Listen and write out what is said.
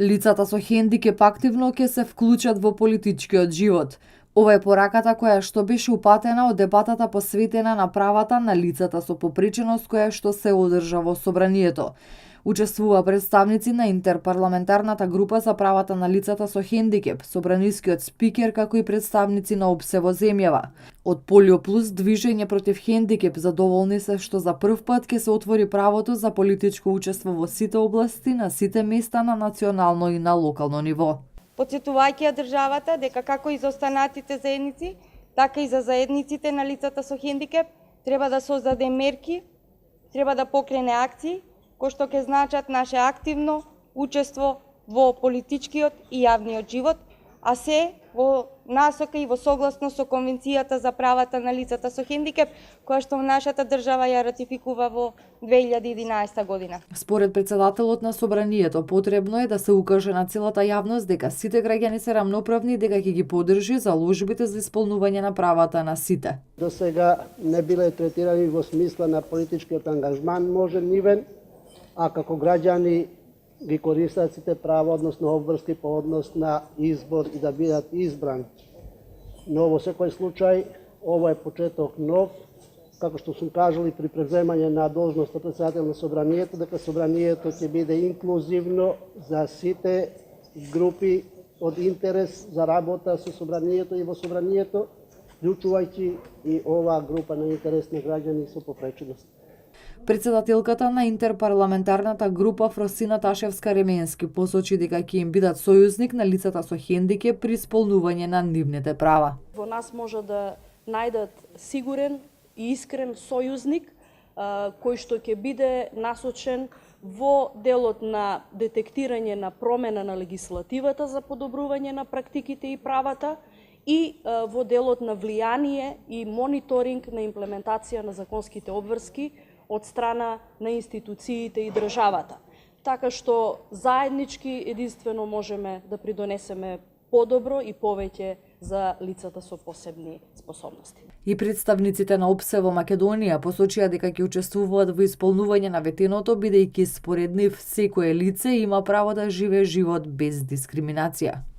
Лицата со хендикеп активно ќе се вклучат во политичкиот живот. Ова е пораката која што беше упатена од дебатата посветена на правата на лицата со попреченост која што се одржа во собранието. Учествува представници на интерпарламентарната група за правата на лицата со хендикеп, собранискиот спикер како и представници на ОПСЕ во земјава. Од Полио Плюс движење против хендикеп задоволни се што за прв пат ќе се отвори правото за политичко учество во сите области на сите места на национално и на локално ниво. Потсетувајќи ја државата дека како и за останатите заедници, така и за заедниците на лицата со хендикеп треба да создаде мерки, треба да покрене акции кои што ќе значат наше активно учество во политичкиот и јавниот живот, а се во насока и во согласност со Конвенцијата за правата на лицата со хендикеп, која што нашата држава ја ратификува во 2011 година. Според председателот на собранието, потребно е да се укаже на целата јавност дека сите граѓани се рамноправни и дека ќе ги поддржи заложбите за исполнување на правата на сите. До сега не биле третирани во смисла на политичкиот ангажман моженивен, а како граѓани ги користат сите права, односно обврски по однос на избор и да бидат избрани. Но во секој случај, ова е почеток нов, како што сум кажал и при преземање на должност председател на собранието, дека собранието ќе биде инклузивно за сите групи од интерес за работа со собранието и во собранието, вклучувајќи и оваа група на интерес на граѓани со попреченост. Председателката на интерпарламентарната група Фросина Ташевска-Ременски посочи дека ќе им бидат сојузник на лицата со хендикеп при исполнување на нивните права. Во нас може да најдат сигурен и искрен сојузник кој што ќе биде насочен во делот на детектирање на промена на легислативата за подобрување на практиките и правата и во делот на влијание и мониторинг на имплементација на законските обврски од страна на институциите и државата. Така што заеднички единствено можеме да придонесеме подобро и повеќе за лицата со посебни способности. И представниците на ОПСЕ во Македонија посочија дека ќе учествуваат во исполнување на ветеното, бидејќи според нив секое лице има право да живее живот без дискриминација.